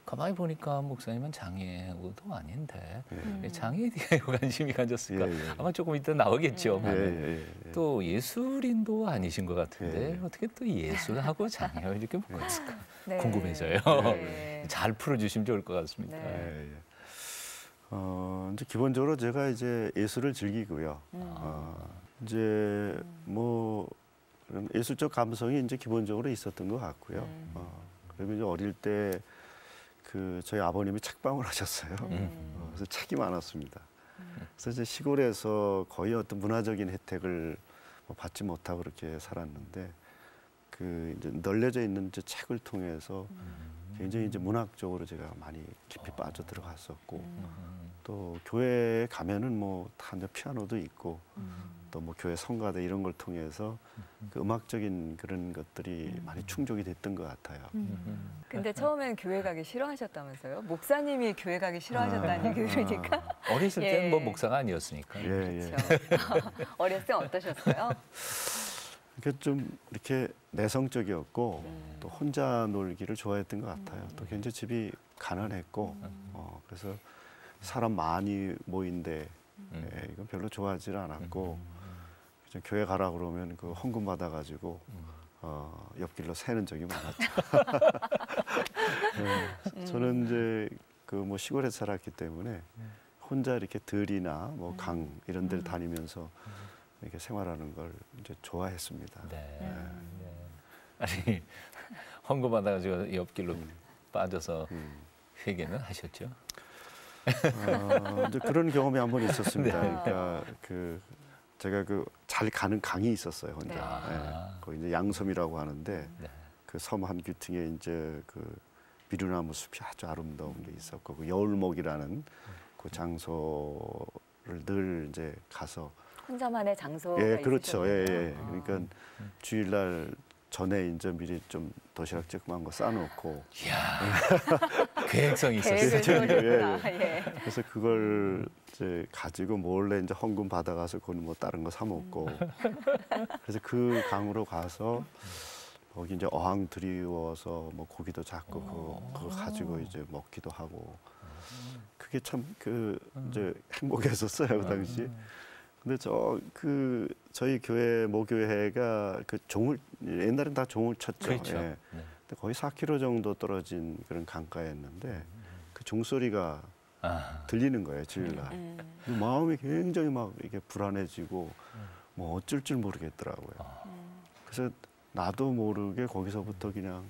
가만히 보니까 목사님은 장애우도 아닌데 장애에 대해 관심이 가졌을까? 아마 조금 이따 나오겠죠. 또 예술인도 아니신 것 같은데 어떻게 또 예술하고 장애를 이렇게 묶었을까? 네. 궁금해져요. 네. 잘 풀어주시면 좋을 것 같습니다. 이제 기본적으로 제가 이제 예술을 즐기고요. 이제 뭐 예술적 감성이 이제 기본적으로 있었던 것 같고요. 그러면 이제 어릴 때 그 저희 아버님이 책방을 하셨어요. 그래서 책이 많았습니다. 그래서 이제 시골에서 거의 어떤 문화적인 혜택을 받지 못하고 그렇게 살았는데 그 이제 널려져 있는 이제 책을 통해서 굉장히 이제 문학적으로 제가 많이 깊이 빠져 들어갔었고 또 교회에 가면은 뭐 다 이제 피아노도 있고 또 뭐 교회 성가대 이런 걸 통해서 그 음악적인 그런 것들이 많이 충족이 됐던 것 같아요. 근데 처음엔 교회 가기 싫어하셨다면서요? 목사님이 교회 가기 싫어하셨다는 얘기 들으니까. 어렸을 때는 뭐 목사가 아니었으니까. 그렇죠. 어렸을 때 어떠셨어요? 그러니까 좀 이렇게 내성적이었고 또 혼자 놀기를 좋아했던 것 같아요. 또 굉장히 집이 가난했고 그래서 사람 많이 모인데 이건 별로 좋아하지 않았고 교회 가라 그러면 그 헌금 받아가지고 옆길로 새는 적이 많았죠. 저는 이제 그 뭐 시골에 살았기 때문에 혼자 이렇게 들이나 뭐 강 이런 데를 다니면서 이렇게 생활하는 걸 이제 좋아했습니다. 아니 헌금 받아가지고 옆길로 빠져서 회개는 하셨죠? 이제 그런 경험이 한 번 있었습니다. 그러니까 그 제가 그 잘 가는 강이 있었어요 혼자. 거기 이제 양섬이라고 하는데 그 섬 한 귀퉁에 이제 그 비루나무 숲이 아주 아름다운 게 있었고 그 여울목이라는 그 장소를 늘 이제 가서 혼자만의 장소가 그렇죠. 있으셨군요. 그러니까 주일날 전에 이제 미리 좀 도시락 조그만 거 싸놓고. 이야, 계획성이 있었어요. 그래서 그걸 이제 가지고 몰래 이제 헌금 받아가서 그건 뭐 다른 거 사 먹고. 그래서 그 강으로 가서 거기 이제 어항 들이워서 뭐 고기도 잡고 그거 가지고 이제 먹기도 하고. 그게 참 그 이제 행복했었어요 그 당시. 근데 저희 교회 모교회가 그 종을 옛날엔 다 종을 쳤죠. 그렇죠. 근데 거의 4km 정도 떨어진 그런 강가였는데 그 종소리가 들리는 거예요 주일날. 마음이 굉장히 막 이게 불안해지고 뭐 어쩔 줄 모르겠더라고요. 그래서 나도 모르게 거기서부터 그냥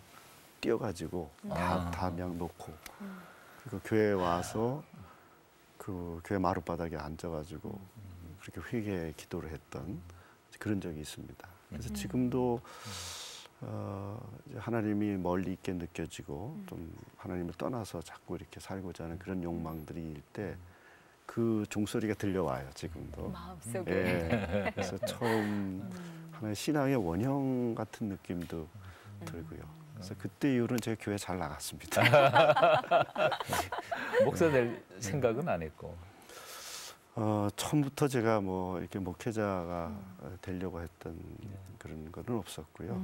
뛰어가지고 다 그냥 놓고 그리고 교회에 와서 그 교회 마룻바닥에 앉아가지고 그렇게 회개 기도를 했던 그런 적이 있습니다. 그래서 지금도 이제 하나님이 멀리 있게 느껴지고 좀 하나님을 떠나서 자꾸 이렇게 살고자 하는 그런 욕망들이 일 때 그 종소리가 들려와요 지금도. 마음속에. 그래서 처음 하나의 신앙의 원형 같은 느낌도 들고요. 그래서 그때 이후로는 제가 교회 잘 나갔습니다. 목사 될 생각은 안 했고. 처음부터 제가 뭐 이렇게 목회자가 되려고 했던 그런 거는 없었고요.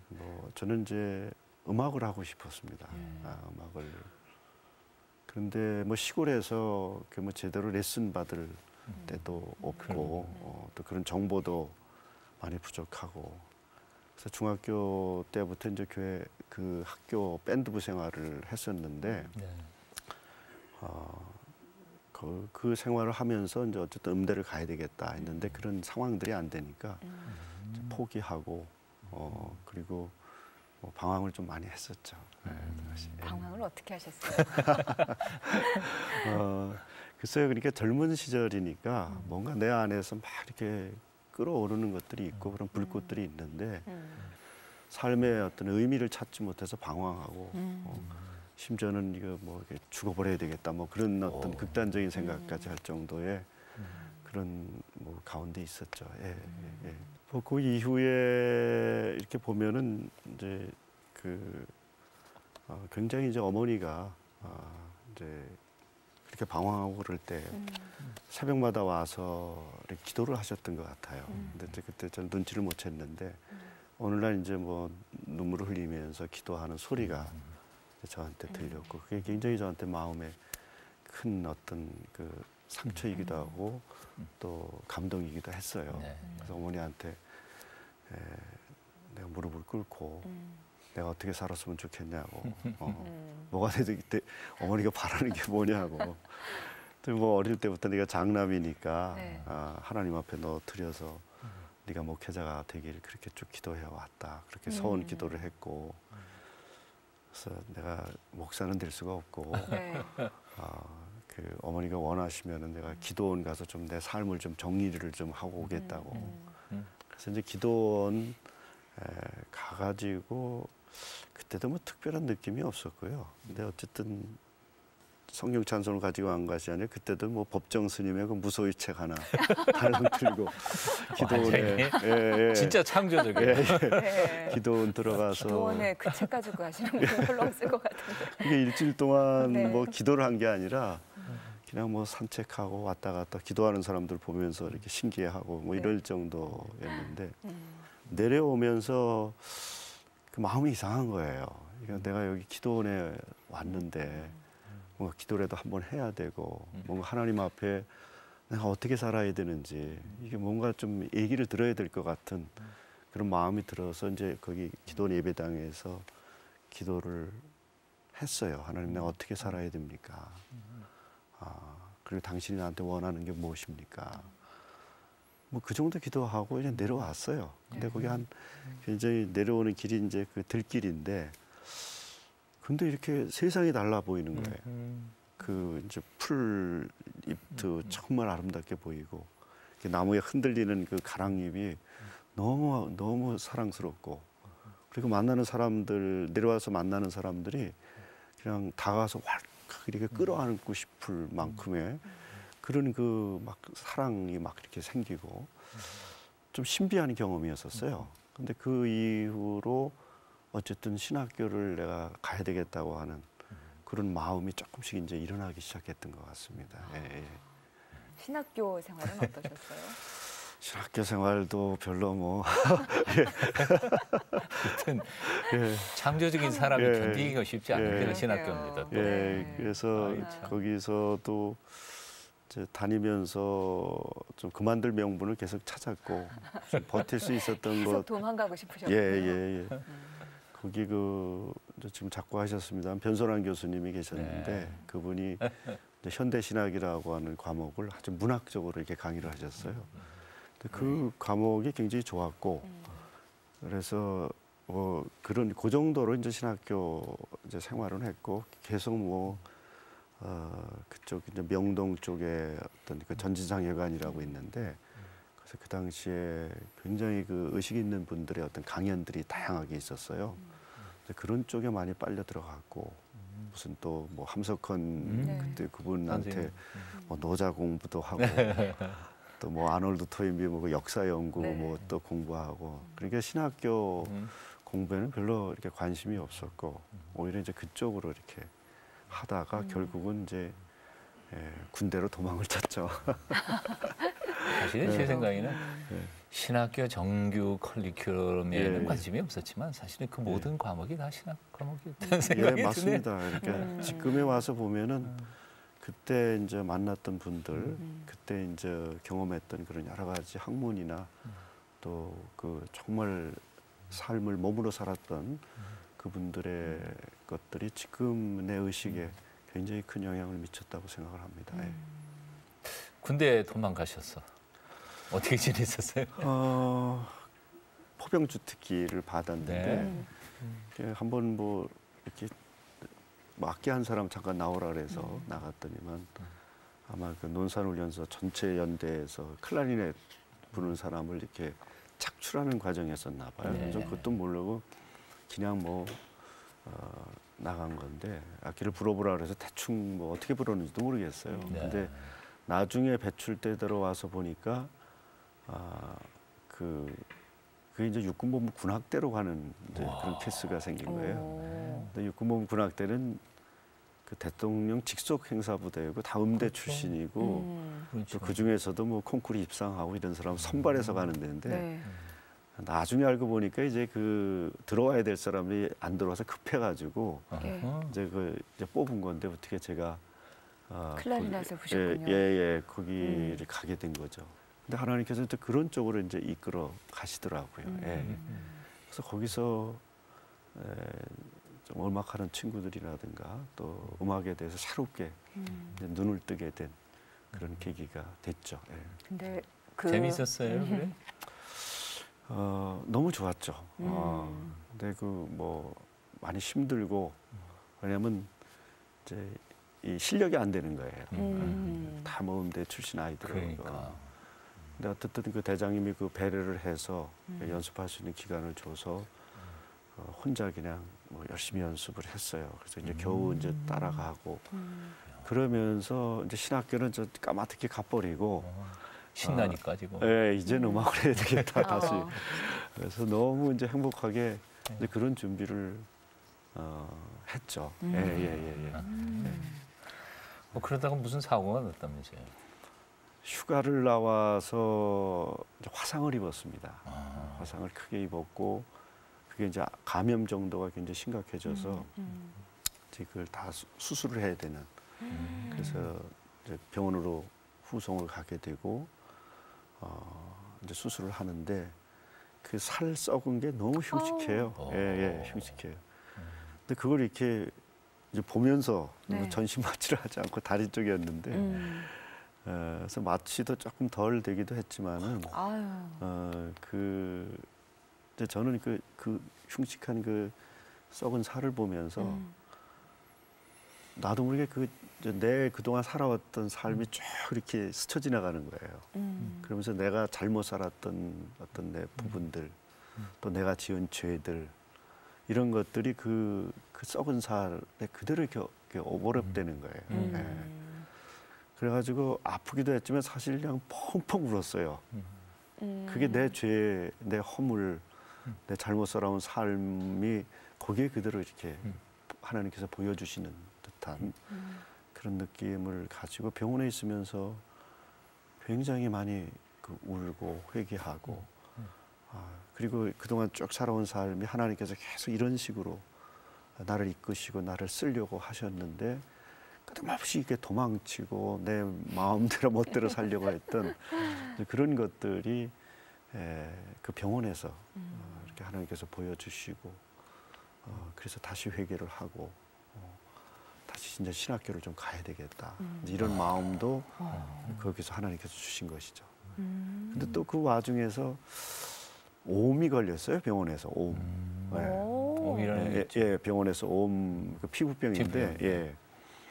뭐 저는 이제 음악을 하고 싶었습니다. 음악을. 그런데 뭐 시골에서 그 뭐 제대로 레슨 받을 때도 없고 또 그런 정보도 많이 부족하고. 그래서 중학교 때부터 이제 교회 그 학교 밴드부 생활을 했었는데. 그 생활을 하면서 이제 어쨌든 음대를 가야 되겠다 했는데 그런 상황들이 안 되니까 포기하고 그리고 뭐 방황을 좀 많이 했었죠. 방황을 어떻게 하셨어요? 글쎄요, 그러니까 젊은 시절이니까 뭔가 내 안에서 막 이렇게 끌어오르는 것들이 있고 그런 불꽃들이 있는데 삶의 어떤 의미를 찾지 못해서 방황하고. 심지어는 이거 뭐 죽어버려야 되겠다 뭐 그런 어떤 극단적인 생각까지 할 정도의 그런 뭐 가운데 있었죠. 그 이후에 이렇게 보면은 이제 그 굉장히 이제 어머니가 이제 그렇게 방황하고 그럴 때 새벽마다 와서 이렇게 기도를 하셨던 것 같아요. 근데 이제 그때 저는 눈치를 못 챘는데 어느 날 이제 뭐 눈물을 흘리면서 기도하는 소리가 저한테 들렸고 그게 굉장히 저한테 마음에 큰 어떤 그 상처이기도 하고 또 감동이기도 했어요. 네. 그래서 어머니한테 내가 무릎을 꿇고 내가 어떻게 살았으면 좋겠냐고 뭐가 돼도 그때 어머니가 바라는 게 뭐냐고 또 뭐 어릴 때부터 네가 장남이니까 네. 하나님 앞에 너 드려서 네가 목회자가 되길 그렇게 쭉 기도해 왔다. 그렇게 서원 기도를 했고 그래서 내가 목사는 될 수가 없고 네. 그 어머니가 원하시면은 내가 기도원 가서 좀 내 삶을 좀 정리를 좀 하고 오겠다고. 그래서 이제 기도원 가가지고 그때도 뭐 특별한 느낌이 없었고요. 근데 어쨌든 성경 찬송을 가지고 간 것이 아니라 그때도 뭐 법정 스님의 그 무소유 책 하나 달랑 들고 기도원에 진짜 창조적이에요. 네. 기도원 들어가서 기도원에 그 책 가지고 가시는 분 별로 없을 것 같은데. 이게 일주일 동안 네. 뭐 기도를 한 게 아니라 그냥 뭐 산책하고 왔다 갔다 기도하는 사람들 보면서 이렇게 신기해하고 뭐 이럴 정도였는데 내려오면서 그 마음이 이상한 거예요. 그러니까 내가 여기 기도원에 왔는데 뭔가 기도라도 한번 해야 되고 뭔가 하나님 앞에 내가 어떻게 살아야 되는지 이게 뭔가 좀 얘기를 들어야 될 것 같은 그런 마음이 들어서 이제 거기 기도원 예배당에서 기도를 했어요. 하나님 내가 어떻게 살아야 됩니까? 그리고 당신이 나한테 원하는 게 무엇입니까? 뭐 그 정도 기도하고 이제 내려왔어요. 근데 거기 한 굉장히 내려오는 길이 이제 그 들길인데 근데 이렇게 세상이 달라 보이는 거예요. 그 이제 풀잎도 정말 아름답게 보이고 나무에 흔들리는 그 가랑잎이 너무 사랑스럽고 그리고 만나는 사람들 내려와서 만나는 사람들이 그냥 다가서 활칵 이렇게 끌어안고 싶을 만큼의 그런 그 막 사랑이 막 이렇게 생기고 좀 신비한 경험이었었어요. 근데 그 이후로 어쨌든 신학교를 내가 가야 되겠다고 하는 그런 마음이 조금씩 이제 일어나기 시작했던 것 같습니다. 예. 신학교 생활은 어떠셨어요? 신학교 생활도 별로 뭐 하여튼 창조적인 사람이 견디기가 쉽지 않은 데가 신학교입니다. 또. 그래서 거기서도 이제 다니면서 좀 그만둘 명분을 계속 찾았고 좀 버틸 수 있었던 것. 계속 도망가고 싶으셨군요. 예. 거기 그 지금 작고하셨습니다. 변선환 교수님이 계셨는데 그분이 현대신학이라고 하는 과목을 아주 문학적으로 이렇게 강의를 하셨어요. 근데 그 과목이 굉장히 좋았고 그래서 뭐 그런 그 정도로 이제 신학교 이제 생활은 했고 계속 뭐 그쪽 이제 명동 쪽에 어떤 그 전지장예관이라고 있는데 그래서 그 당시에 굉장히 그 의식 있는 분들의 어떤 강연들이 다양하게 있었어요. 그런 쪽에 많이 빨려 들어갔고 무슨 또 뭐 함석헌 그때 그분한테 뭐 노자 공부도 하고 또 뭐 아놀드 토인비 뭐 역사 연구 뭐 또 공부하고 그러니까 신학교 공부에는 별로 이렇게 관심이 없었고 오히려 이제 그쪽으로 이렇게 하다가 결국은 이제 군대로 도망을 쳤죠. 사실은 제 생각에는 신학교 정규 커리큘럼에는 관심이 없었지만 사실은 그 모든 과목이 다 신학 과목이었다는 생각이 드네요. 맞습니다. 그러니까 지금에 와서 보면은 그때 이제 만났던 분들, 그때 이제 경험했던 그런 여러 가지 학문이나 또 그 정말 삶을 몸으로 살았던 그분들의 것들이 지금 내 의식에 굉장히 큰 영향을 미쳤다고 생각을 합니다. 군대에 도망가셨어. 어떻게 지냈었어요? 포병주특기를 받았는데 한번 뭐 이렇게 뭐 악기 한 사람 잠깐 나오라 그래서 나갔더니만 아마 그 논산훈련소 전체 연대에서 클라리넷 부는 사람을 이렇게 착출하는 과정이었었나 봐요. 그래서 그것도 모르고 그냥 뭐 나간 건데 악기를 불어보라 그래서 대충 뭐 어떻게 불었는지도 모르겠어요. 근데 나중에 배출대 들어와서 보니까 그게 이제 육군본부 군악대로 가는 이제 그런 케이스가 생긴 거예요. 근데 육군본부 군악대는 그 대통령 직속 행사부대이고 다 음대 출신이고 또 그 중에서도 뭐 콩쿠르 입상하고 이런 사람 선발해서 가는 데인데 나중에 알고 보니까 이제 그 들어와야 될 사람이 안 들어와서 급해가지고 이제 이제 뽑은 건데 어떻게 제가 클라리넷을 부셨군요. 거기를 가게 된 거죠. 근데 하나님께서 또 그런 쪽으로 이제 이끌어 가시더라고요. 그래서 거기서 좀 음악하는 친구들이라든가 또 음악에 대해서 새롭게 이제 눈을 뜨게 된 그런 계기가 됐죠. 근데 재밌었어요, 그래? 너무 좋았죠. 근데 그 뭐 많이 힘들고 왜냐면 이제 이 실력이 안 되는 거예요. 다 모음대 출신 아이들은. 그러니까. 근데 어쨌든 그 대장님이 그 배려를 해서 연습할 수 있는 기간을 줘서 혼자 그냥 뭐 열심히 연습을 했어요. 그래서 이제 겨우 이제 따라가고 그러면서 이제 신학교는 저 까마득히 가버리고 신나니까 지금. 이제는 음악을 해야 되겠다 다시. 그래서 너무 이제 행복하게 이제 그런 준비를 했죠. 뭐 그러다가 무슨 사고가 났다면서요? 휴가를 나와서 이제 화상을 입었습니다. 화상을 크게 입었고 그게 이제 감염 정도가 굉장히 심각해져서 이제 그걸 다 수술을 해야 되는. 그래서 이제 병원으로 후송을 가게 되고 이제 수술을 하는데 그 살 썩은 게 너무 흉측해요. 흉측해요. 근데 그걸 이렇게 이제 보면서 전신마취를 하지 않고 다리 쪽이었는데 그래서 마취도 조금 덜 되기도 했지만은 이제 저는 그 흉측한 그 썩은 살을 보면서 나도 모르게 내 그동안 살아왔던 삶이 쭉 이렇게 스쳐 지나가는 거예요. 그러면서 내가 잘못 살았던 어떤 내 부분들, 또 내가 지은 죄들 이런 것들이 그 썩은 살에 그대로 이렇게 오버랩되는 거예요. 그래가지고 아프기도 했지만 사실 그냥 펑펑 울었어요. 그게 내 죄, 내 허물, 내 잘못 살아온 삶이 거기에 그대로 이렇게 하나님께서 보여주시는 듯한 그런 느낌을 가지고 병원에 있으면서 굉장히 많이 울고 회개하고 그리고 그동안 쭉 살아온 삶이 하나님께서 계속 이런 식으로 나를 이끄시고 나를 쓰려고 하셨는데 끝없이 이렇게 도망치고 내 마음대로 멋대로 살려고 했던 그런 것들이 그 병원에서 이렇게 하나님께서 보여주시고 그래서 다시 회개를 하고 다시 진짜 신학교를 좀 가야 되겠다. 이런 마음도 거기서 하나님께서 주신 것이죠. 근데 또 그 와중에서 오음이 걸렸어요. 병원에서 오음. 오음이라는 병원에서 오음 그 피부병인데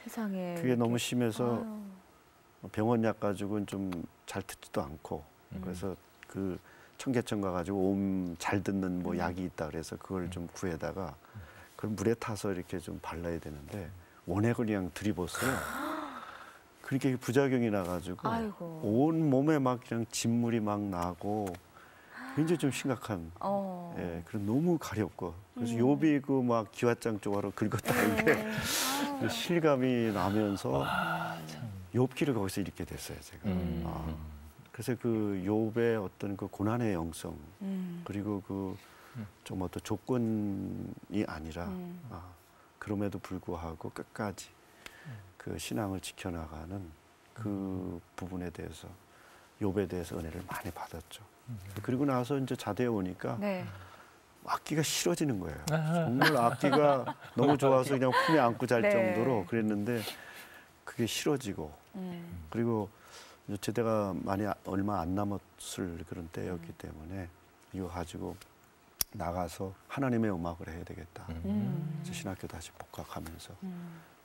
세상에 그게 너무 심해서 병원 약 가지고는 좀 잘 듣지도 않고 그래서 그 청계천 가가지고 오음 잘 듣는 뭐 약이 있다 그래서 그걸 좀 구해다가 그걸 물에 타서 이렇게 좀 발라야 되는데 원액을 그냥 들이붓어요. 그러니까 부작용이 나가지고 온 몸에 막 그냥 진물이 막 나고 굉장히 좀 심각한 그런 너무 가렵고 그래서 욥이 그 막 기왓장 쪽으로 긁었다는 게 실감이 나면서 욥기를 거기서 읽게 됐어요 제가. 그래서 그 욥의 어떤 그 고난의 영성 그리고 그 좀 어떤 조건이 아니라 그럼에도 불구하고 끝까지 그 신앙을 지켜나가는 그 부분에 대해서 욥에 대해서 은혜를 많이 받았죠. 그리고 나서 이제 자대에 오니까 악기가 싫어지는 거예요. 정말 악기가 너무 좋아서 그냥 품에 안고 잘 정도로 그랬는데 그게 싫어지고 그리고 제대가 얼마 안 남았을 그런 때였기 때문에 이거 가지고 나가서 하나님의 음악을 해야 되겠다. 그래서 신학교 다시 복학하면서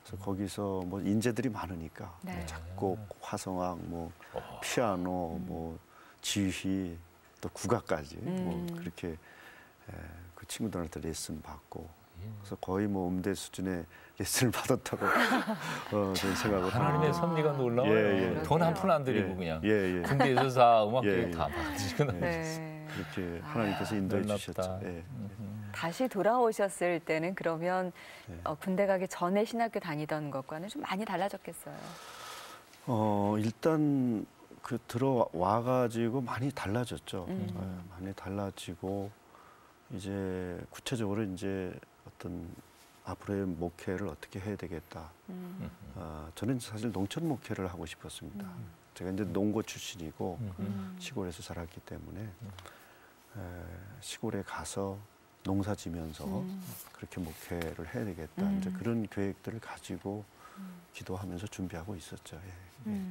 그래서 거기서 뭐 인재들이 많으니까 뭐 작곡, 화성악, 뭐 피아노, 뭐 지휘, 또 국악까지 뭐 그렇게 그 친구들한테 레슨 받고 그래서 거의 뭐 음대 수준의 레슨을 받았다고 저는 생각을 합니다. 하나님의 섭리가 놀라워요. 돈 한 푼 안 들이고 그냥 군대에서 다 음악 교육 다 받으시고 그렇게 하나님께서 인도해 주셨죠. 다시 돌아오셨을 때는 그러면 군대 가기 전에 신학교 다니던 것과는 좀 많이 달라졌겠어요. 일단 그 들어와 가지고 많이 달라졌죠. 많이 달라지고 이제 구체적으로 이제 어떤 앞으로의 목회를 어떻게 해야 되겠다. 저는 사실 농촌 목회를 하고 싶었습니다. 제가 이제 농고 출신이고 시골에서 자랐기 때문에 시골에 가서 농사 지면서 그렇게 목회를 해야 되겠다. 이제 그런 계획들을 가지고 기도하면서 준비하고 있었죠. 예.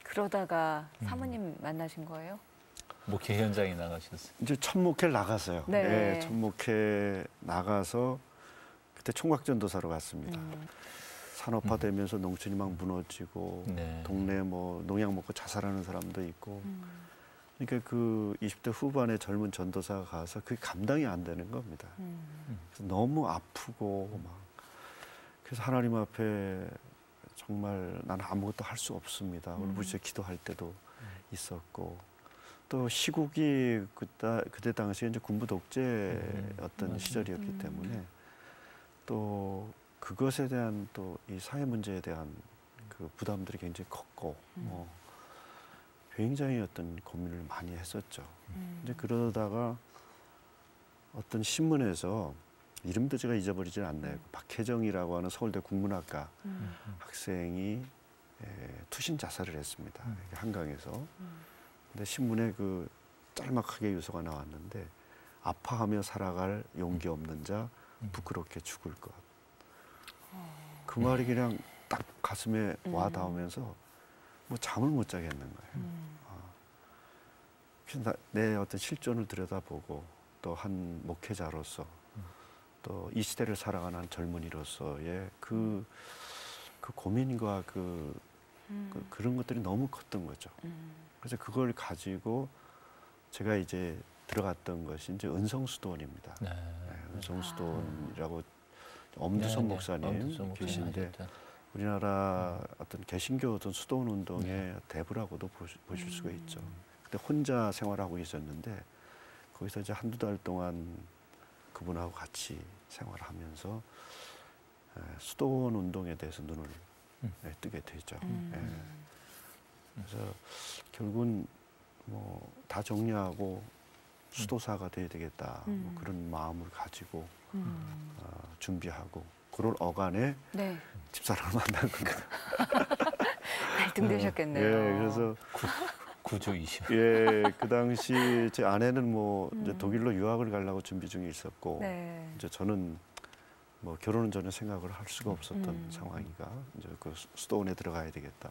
그러다가 사모님 만나신 거예요? 목회 현장에 나가셨어요? 이제 첫 목회를 나갔어요. 네. 네, 첫 목회 나가서 그때 총각전도사로 갔습니다. 산업화되면서 농촌이 막 무너지고 네. 동네 뭐 농약 먹고 자살하는 사람도 있고 그러니까 그 20대 후반의 젊은 전도사가 가서 그게 감당이 안 되는 겁니다. 그래서 너무 아프고 막 그래서 하나님 앞에 정말 나는 아무것도 할 수 없습니다. 울부짖어 기도할 때도 있었고 또 시국이 그때 당시에 이제 군부 독재였던 시절이었기 때문에 또 그것에 대한 또 이 사회 문제에 대한 그 부담들이 굉장히 컸고 굉장히 어떤 고민을 많이 했었죠. 이제 그러다가 어떤 신문에서 이름도 제가 잊어버리질 않나요. 박혜정이라고 하는 서울대 국문학과 학생이 투신 자살을 했습니다. 한강에서. 근데 신문에 그 짤막하게 유서가 나왔는데 아파하며 살아갈 용기 없는 자 부끄럽게 죽을 것. 그 말이 그냥 딱 가슴에 와 닿으면서 뭐 잠을 못 자겠는 거예요. 그래서 내 어떤 실존을 들여다보고 또 한 목회자로서 또 이 시대를 살아가는 젊은이로서의 그 고민과 그런 것들이 너무 컸던 거죠. 그래서 그걸 가지고 제가 이제 들어갔던 것이 이제 은성수도원입니다. 네, 은성수도원이라고 엄두선 목사님 계신데 우리나라 어떤 개신교 어떤 수도원 운동의 대부라고도 보실 수가 있죠. 그때 혼자 생활하고 있었는데 거기서 이제 한두 달 동안 그분하고 같이 생활하면서 수도원 운동에 대해서 눈을 뜨게 되죠. 그래서 결국은 뭐 다 정리하고 수도사가 돼야 되겠다 뭐 그런 마음을 가지고 준비하고 그런 어간에 네. 집사람을 만난 겁니다. 갈등되셨겠네요. 예, 그래서 구주이시오. 예, 그 당시 제 아내는 뭐 이제 독일로 유학을 가려고 준비 중에 있었고 네. 이제 저는 뭐 결혼은 전혀 생각을 할 수가 없었던 상황이가 이제 그 수도원에 들어가야 되겠다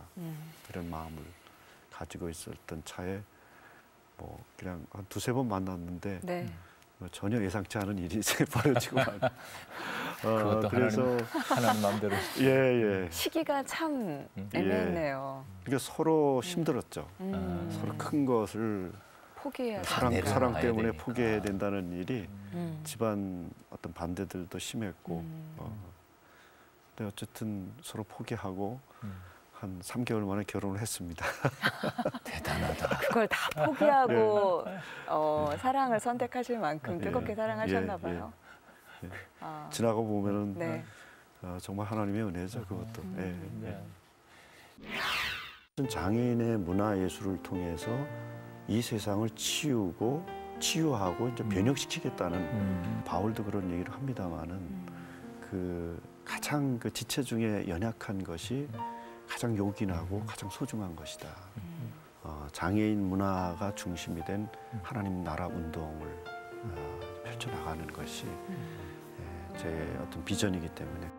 그런 마음을 가지고 있었던 차에 뭐 그냥 한 두세 번 만났는데 네. 뭐 전혀 예상치 않은 일이 벌어지고 그것도 그래서 하나님 마음대로 예. 시기가 참 애매했네요. 그러니까 서로 힘들었죠. 서로 큰 것을 포기해야 사랑 때문에 포기해야 된다는 일이 집안 어떤 반대들도 심했고 근데 어쨌든 서로 포기하고 한 3개월 만에 결혼을 했습니다. 대단하다. 그걸 다 포기하고 사랑을 선택하실 만큼 뜨겁게 사랑하셨나 봐요. 지나고 보면은 네. 정말 하나님의 은혜죠. 그것도. 장애인의 문화 예술을 통해서 이 세상을 치유하고 이제 변혁시키겠다는 바울도 그런 얘기를 합니다만은 그 가장 그 지체 중에 연약한 것이 가장 요긴하고 가장 소중한 것이다. 장애인 문화가 중심이 된 하나님 나라 운동을 펼쳐나가는 것이 제 어떤 비전이기 때문에